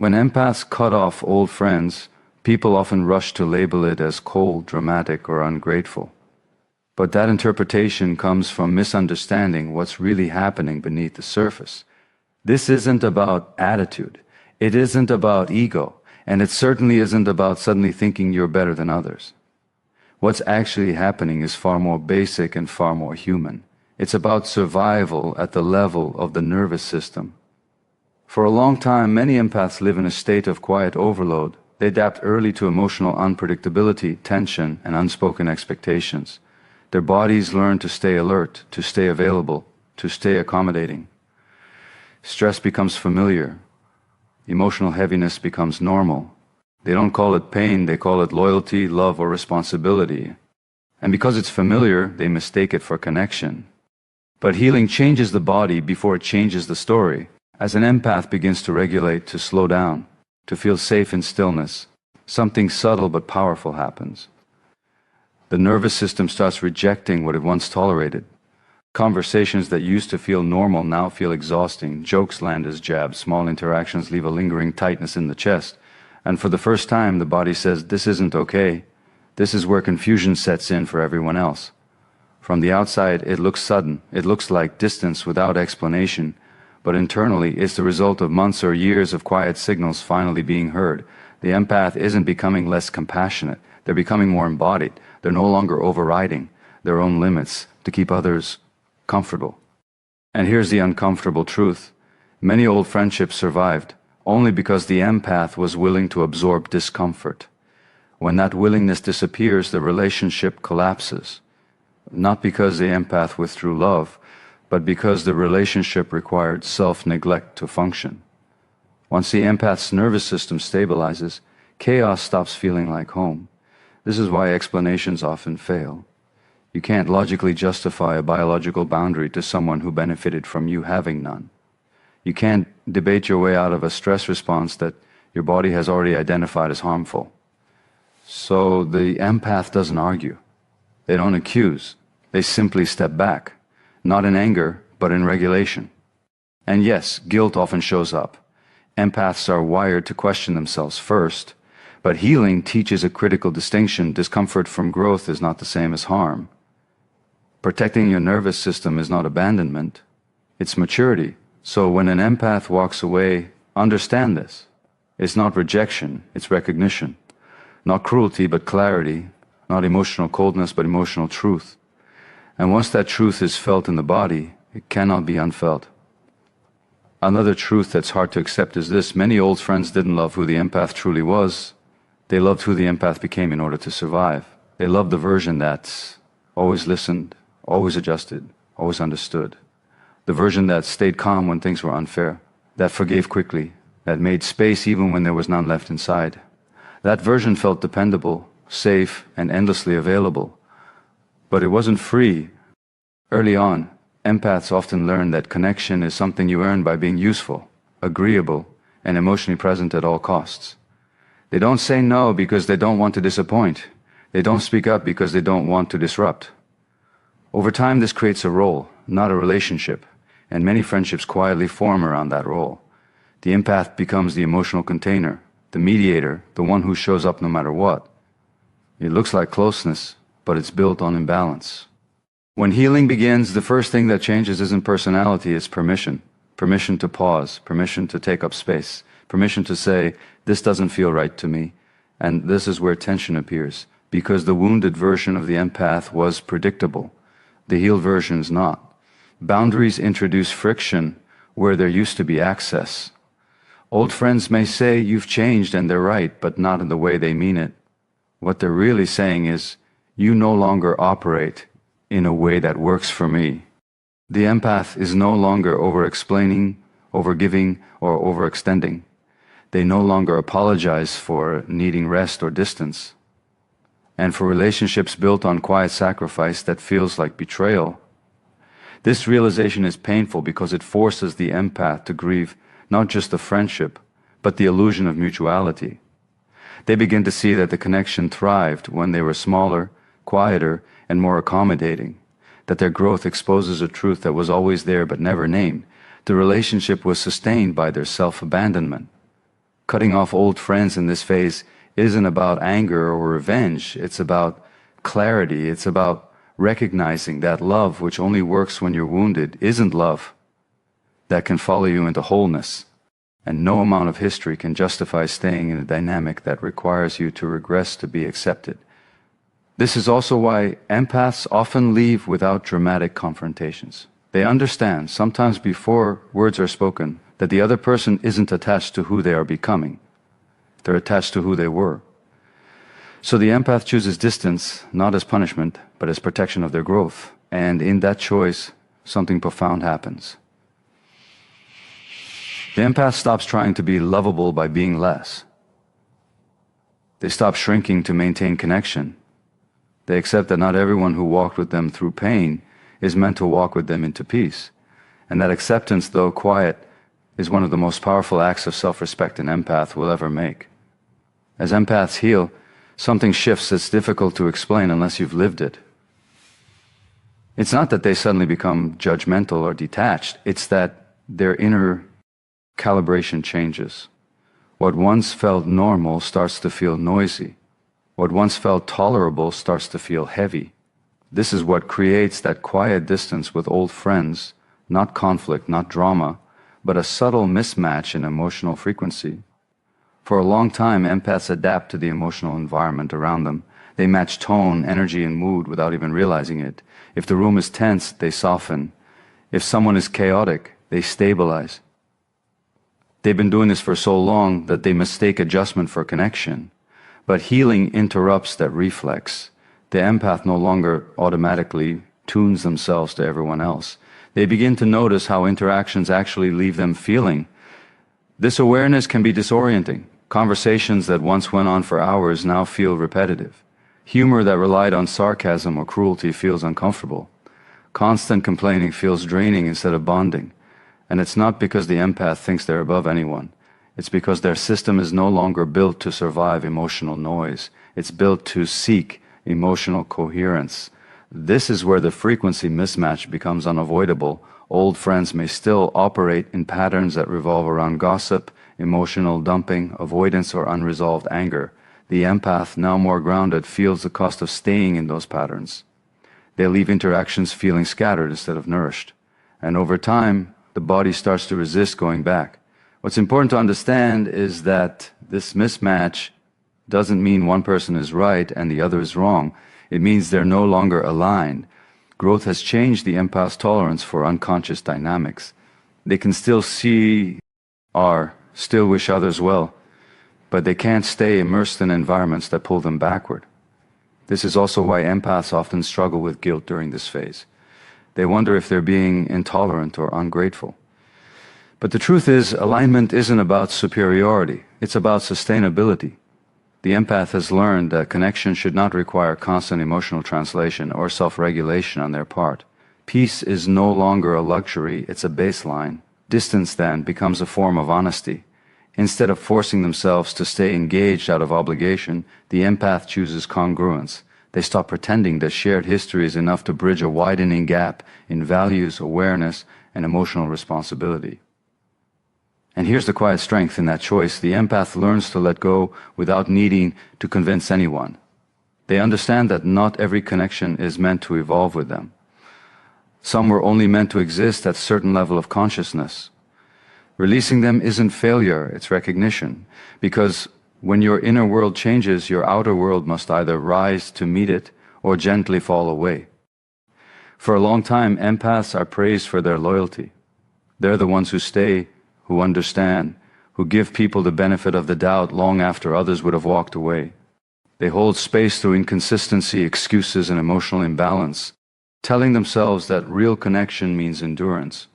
When empaths cut off old friends, people often rush to label it as cold, dramatic, or ungrateful. But that interpretation comes from misunderstanding what's really happening beneath the surface. This isn't about attitude. It isn't about ego. And it certainly isn't about suddenly thinking you're better than others. What's actually happening is far more basic and far more human. It's about survival at the level of the nervous system. For a long time, many empaths live in a state of quiet overload. They adapt early to emotional unpredictability, tension, and unspoken expectations. Their bodies learn to stay alert, to stay available, to stay accommodating. Stress becomes familiar. Emotional heaviness becomes normal. They don't call it pain, they call it loyalty, love, or responsibility. And because it's familiar, they mistake it for connection. But healing changes the body before it changes the story. As an empath begins to regulate, to slow down, to feel safe in stillness, something subtle but powerful happens. The nervous system starts rejecting what it once tolerated. Conversations that used to feel normal now feel exhausting. Jokes land as jabs. Small interactions leave a lingering tightness in the chest. And for the first time, the body says, this isn't okay. This is where confusion sets in for everyone else. From the outside, it looks sudden. It looks like distance without explanation. But internally, it's the result of months or years of quiet signals finally being heard. The empath isn't becoming less compassionate. They're becoming more embodied. They're no longer overriding their own limits to keep others comfortable. And here's the uncomfortable truth. Many old friendships survived only because the empath was willing to absorb discomfort. When that willingness disappears, the relationship collapses. Not because the empath withdrew love, but because the relationship required self-neglect to function. Once the empath's nervous system stabilizes, chaos stops feeling like home. This is why explanations often fail. You can't logically justify a biological boundary to someone who benefited from you having none. You can't debate your way out of a stress response that your body has already identified as harmful. So the empath doesn't argue. They don't accuse. They simply step back, not in anger, but in regulation. And yes, guilt often shows up. Empaths are wired to question themselves first, but healing teaches a critical distinction. Discomfort from growth is not the same as harm. Protecting your nervous system is not abandonment, it's maturity. So when an empath walks away, understand this. It's not rejection, it's recognition. Not cruelty, but clarity. Not emotional coldness, but emotional truth. And once that truth is felt in the body, it cannot be unfelt. Another truth that's hard to accept is this. Many old friends didn't love who the empath truly was. They loved who the empath became in order to survive. They loved the version that always listened, always adjusted, always understood. The version that stayed calm when things were unfair, that forgave quickly, that made space even when there was none left inside. That version felt dependable, safe, and endlessly available. But it wasn't free. Early on, empaths often learn that connection is something you earn by being useful, agreeable, and emotionally present at all costs. They don't say no because they don't want to disappoint. They don't speak up because they don't want to disrupt. Over time, this creates a role, not a relationship, and many friendships quietly form around that role. The empath becomes the emotional container, the mediator, the one who shows up no matter what. It looks like closeness, but it's built on imbalance. When healing begins, the first thing that changes isn't personality, it's permission. Permission to pause, permission to take up space, permission to say, this doesn't feel right to me. And this is where tension appears, because the wounded version of the empath was predictable. The healed version is not. Boundaries introduce friction where there used to be access. Old friends may say you've changed and they're right, but not in the way they mean it. What they're really saying is, you no longer operate in a way that works for me. The empath is no longer over-explaining, over-giving, or overextending. They no longer apologize for needing rest or distance. And for relationships built on quiet sacrifice that feels like betrayal, this realization is painful because it forces the empath to grieve not just the friendship, but the illusion of mutuality. They begin to see that the connection thrived when they were smaller, quieter, and more accommodating, that their growth exposes a truth that was always there but never named. The relationship was sustained by their self-abandonment. Cutting off old friends in this phase isn't about anger or revenge. It's about clarity. It's about recognizing that love, which only works when you're wounded, isn't love that can follow you into wholeness. And no amount of history can justify staying in a dynamic that requires you to regress to be accepted. This is also why empaths often leave without dramatic confrontations. They understand, sometimes before words are spoken, that the other person isn't attached to who they are becoming. They're attached to who they were. So the empath chooses distance, not as punishment, but as protection of their growth. And in that choice, something profound happens. The empath stops trying to be lovable by being less. They stop shrinking to maintain connection. They accept that not everyone who walked with them through pain is meant to walk with them into peace. And that acceptance, though quiet, is one of the most powerful acts of self-respect an empath will ever make. As empaths heal, something shifts that's difficult to explain unless you've lived it. It's not that they suddenly become judgmental or detached, it's that their inner calibration changes. What once felt normal starts to feel noisy. What once felt tolerable starts to feel heavy. This is what creates that quiet distance with old friends, not conflict, not drama, but a subtle mismatch in emotional frequency. For a long time, empaths adapt to the emotional environment around them. They match tone, energy, and mood without even realizing it. If the room is tense, they soften. If someone is chaotic, they stabilize. They've been doing this for so long that they mistake adjustment for connection. But healing interrupts that reflex. The empath no longer automatically tunes themselves to everyone else. They begin to notice how interactions actually leave them feeling. This awareness can be disorienting. Conversations that once went on for hours now feel repetitive. Humor that relied on sarcasm or cruelty feels uncomfortable. Constant complaining feels draining instead of bonding. And it's not because the empath thinks they're above anyone. It's because their system is no longer built to survive emotional noise. It's built to seek emotional coherence. This is where the frequency mismatch becomes unavoidable. Old friends may still operate in patterns that revolve around gossip, emotional dumping, avoidance, or unresolved anger. The empath, now more grounded, feels the cost of staying in those patterns. They leave interactions feeling scattered instead of nourished. And over time, the body starts to resist going back. What's important to understand is that this mismatch doesn't mean one person is right and the other is wrong. It means they're no longer aligned. Growth has changed the empath's tolerance for unconscious dynamics. They can still see or still wish others well, but they can't stay immersed in environments that pull them backward. This is also why empaths often struggle with guilt during this phase. They wonder if they're being intolerant or ungrateful. But the truth is, alignment isn't about superiority, it's about sustainability. The empath has learned that connection should not require constant emotional translation or self-regulation on their part. Peace is no longer a luxury, it's a baseline. Distance, then, becomes a form of honesty. Instead of forcing themselves to stay engaged out of obligation, the empath chooses congruence. They stop pretending that shared history is enough to bridge a widening gap in values, awareness, and emotional responsibility. And here's the quiet strength in that choice. The empath learns to let go without needing to convince anyone. They understand that not every connection is meant to evolve with them. Some were only meant to exist at a certain level of consciousness. Releasing them isn't failure, it's recognition. Because when your inner world changes, your outer world must either rise to meet it or gently fall away. For a long time, empaths are praised for their loyalty. They're the ones who stay, who understand, who give people the benefit of the doubt long after others would have walked away. They hold space through inconsistency, excuses, and emotional imbalance, telling themselves that real connection means endurance.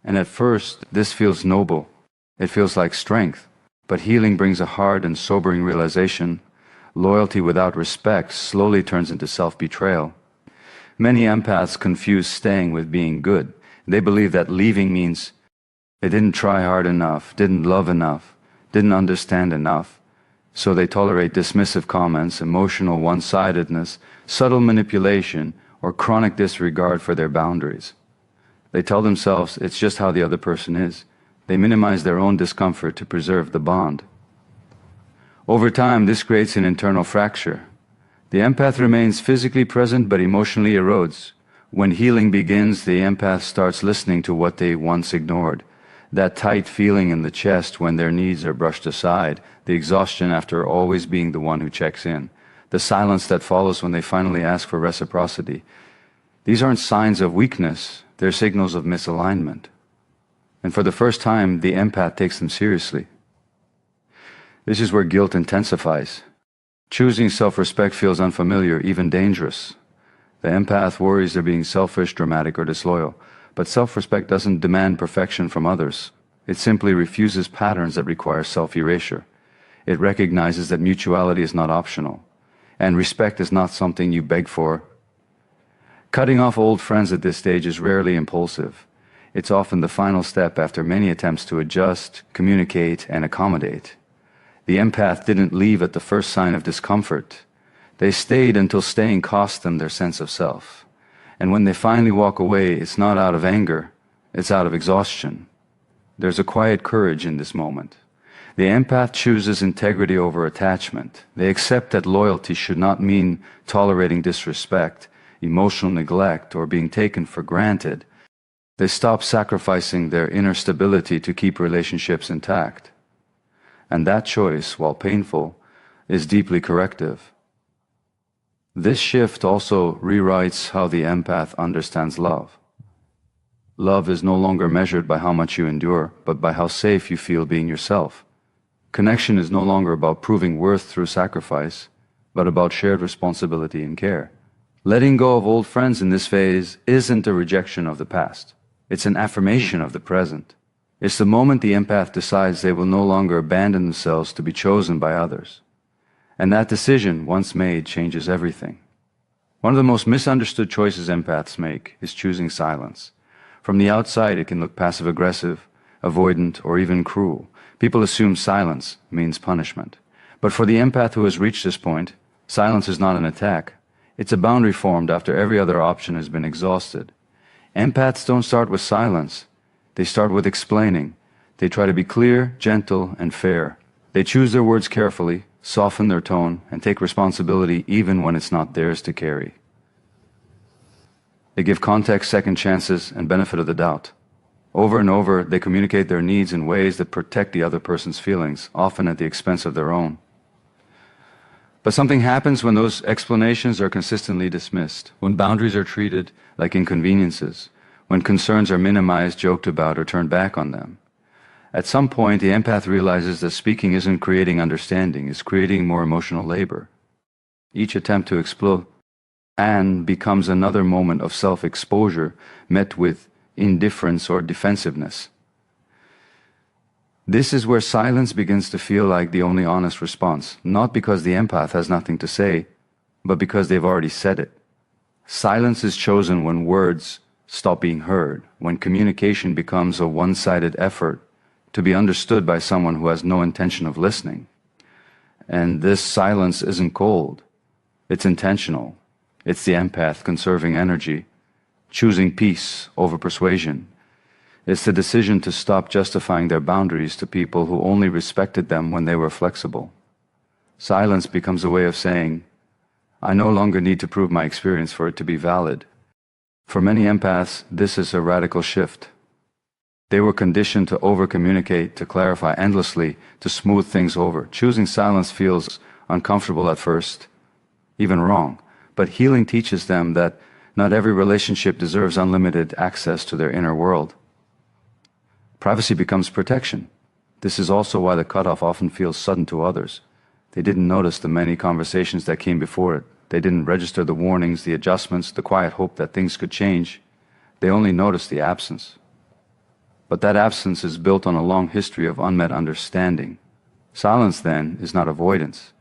And at first, this feels noble. It feels like strength. But healing brings a hard and sobering realization. Loyalty without respect slowly turns into self-betrayal. Many empaths confuse staying with being good. They believe that leaving means they didn't try hard enough, didn't love enough, didn't understand enough. So they tolerate dismissive comments, emotional one-sidedness, subtle manipulation, or chronic disregard for their boundaries. They tell themselves it's just how the other person is. They minimize their own discomfort to preserve the bond. Over time, this creates an internal fracture. The empath remains physically present but emotionally erodes. When healing begins, the empath starts listening to what they once ignored. That tight feeling in the chest when their needs are brushed aside, the exhaustion after always being the one who checks in, the silence that follows when they finally ask for reciprocity. These aren't signs of weakness, they're signals of misalignment. And for the first time, the empath takes them seriously. This is where guilt intensifies. Choosing self-respect feels unfamiliar, even dangerous. The empath worries they're being selfish, dramatic, or disloyal. But self-respect doesn't demand perfection from others. It simply refuses patterns that require self-erasure. It recognizes that mutuality is not optional, and respect is not something you beg for. Cutting off old friends at this stage is rarely impulsive. It's often the final step after many attempts to adjust, communicate, and accommodate. The empath didn't leave at the first sign of discomfort. They stayed until staying cost them their sense of self. And when they finally walk away, it's not out of anger, it's out of exhaustion. There's a quiet courage in this moment. The empath chooses integrity over attachment. They accept that loyalty should not mean tolerating disrespect, emotional neglect, or being taken for granted. They stop sacrificing their inner stability to keep relationships intact. And that choice, while painful, is deeply corrective. This shift also rewrites how the empath understands love. Love is no longer measured by how much you endure, but by how safe you feel being yourself. Connection is no longer about proving worth through sacrifice, but about shared responsibility and care. Letting go of old friends in this phase isn't a rejection of the past. It's an affirmation of the present. It's the moment the empath decides they will no longer abandon themselves to be chosen by others. And that decision, once made, changes everything. One of the most misunderstood choices empaths make is choosing silence. From the outside, it can look passive-aggressive, avoidant, or even cruel. People assume silence means punishment. But for the empath who has reached this point, silence is not an attack. It's a boundary formed after every other option has been exhausted. Empaths don't start with silence. They start with explaining. They try to be clear, gentle, and fair. They choose their words carefully, soften their tone, and take responsibility even when it's not theirs to carry. They give context, second chances, and benefit of the doubt. Over and over, they communicate their needs in ways that protect the other person's feelings, often at the expense of their own. But something happens when those explanations are consistently dismissed, when boundaries are treated like inconveniences, when concerns are minimized, joked about, or turned back on them. At some point, the empath realizes that speaking isn't creating understanding, it's creating more emotional labor. Each attempt to explode and becomes another moment of self-exposure met with indifference or defensiveness. This is where silence begins to feel like the only honest response, not because the empath has nothing to say, but because they've already said it. Silence is chosen when words stop being heard, when communication becomes a one-sided effort to be understood by someone who has no intention of listening. And this silence isn't cold, it's intentional. It's the empath conserving energy, choosing peace over persuasion. It's the decision to stop justifying their boundaries to people who only respected them when they were flexible. Silence becomes a way of saying, I no longer need to prove my experience for it to be valid. For many empaths, this is a radical shift. They were conditioned to over-communicate, to clarify endlessly, to smooth things over. Choosing silence feels uncomfortable at first, even wrong. But healing teaches them that not every relationship deserves unlimited access to their inner world. Privacy becomes protection. This is also why the cutoff often feels sudden to others. They didn't notice the many conversations that came before it. They didn't register the warnings, the adjustments, the quiet hope that things could change. They only noticed the absence. But that absence is built on a long history of unmet understanding. Silence, then, is not avoidance.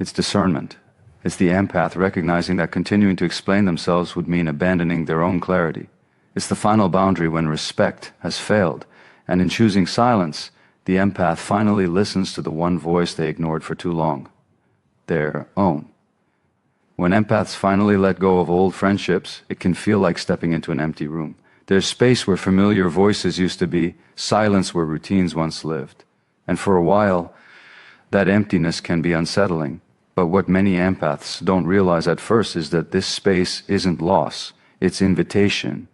It's discernment. It's the empath recognizing that continuing to explain themselves would mean abandoning their own clarity. It's the final boundary when respect has failed, and in choosing silence, the empath finally listens to the one voice they ignored for too long, their own. When empaths finally let go of old friendships, it can feel like stepping into an empty room. There's space where familiar voices used to be, silence where routines once lived. And for a while, That emptiness can be unsettling, but what many empaths don't realize at first is that this space isn't loss, it's invitation.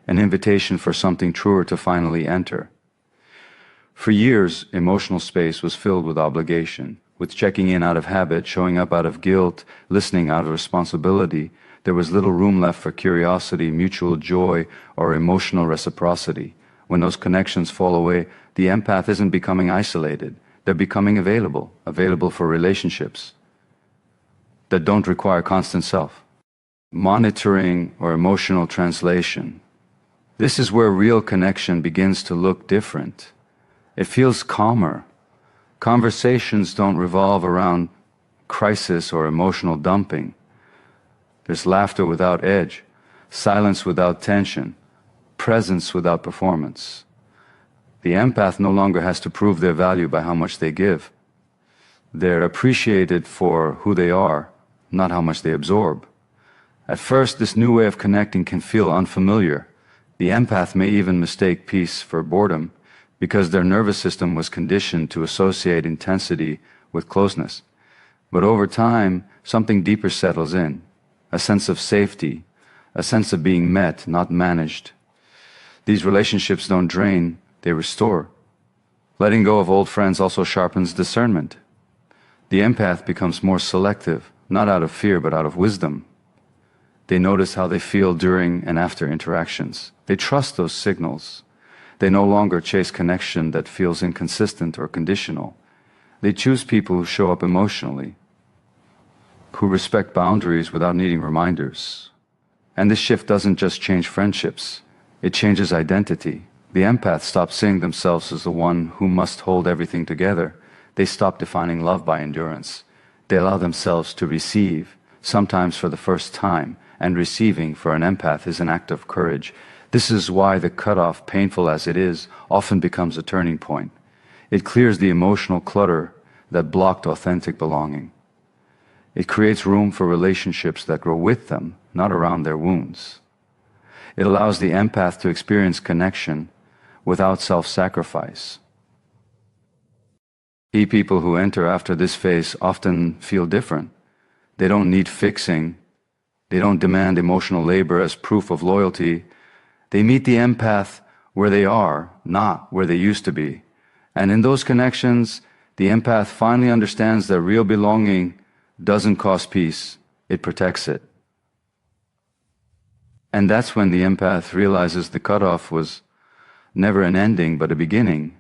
An invitation for something truer to finally enter. For years, emotional space was filled with obligation, with checking in out of habit, showing up out of guilt, listening out of responsibility. There was little room left for curiosity, mutual joy, or emotional reciprocity. When those connections fall away, the empath isn't becoming isolated. They're becoming available for relationships that don't require constant monitoring or emotional translation. This is where real connection begins to look different. It feels calmer. Conversations don't revolve around crisis or emotional dumping. There's laughter without edge, silence without tension, presence without performance. The empath no longer has to prove their value by how much they give. They're appreciated for who they are, not how much they absorb. At first, this new way of connecting can feel unfamiliar. The empath may even mistake peace for boredom because their nervous system was conditioned to associate intensity with closeness. But over time, something deeper settles in, a sense of safety, a sense of being met, not managed. These relationships don't drain, they restore. Letting go of old friends also sharpens discernment. The empath becomes more selective, not out of fear, but out of wisdom. They notice how they feel during and after interactions. They trust those signals. They no longer chase connection that feels inconsistent or conditional. They choose people who show up emotionally, who respect boundaries without needing reminders. And this shift doesn't just change friendships, it changes identity. The empath stops seeing themselves as the one who must hold everything together. They stop defining love by endurance. They allow themselves to receive, sometimes for the first time, and receiving for an empath is an act of courage. This is why the cutoff, painful as it is, often becomes a turning point. It clears the emotional clutter that blocked authentic belonging. It creates room for relationships that grow with them, not around their wounds. It allows the empath to experience connection without self-sacrifice. People who enter after this phase often feel different. They don't need fixing. They don't demand emotional labor as proof of loyalty. They meet the empath where they are, not where they used to be. And in those connections, the empath finally understands that real belonging doesn't cost peace, it protects it. And that's when the empath realizes the cutoff was never an ending but a beginning.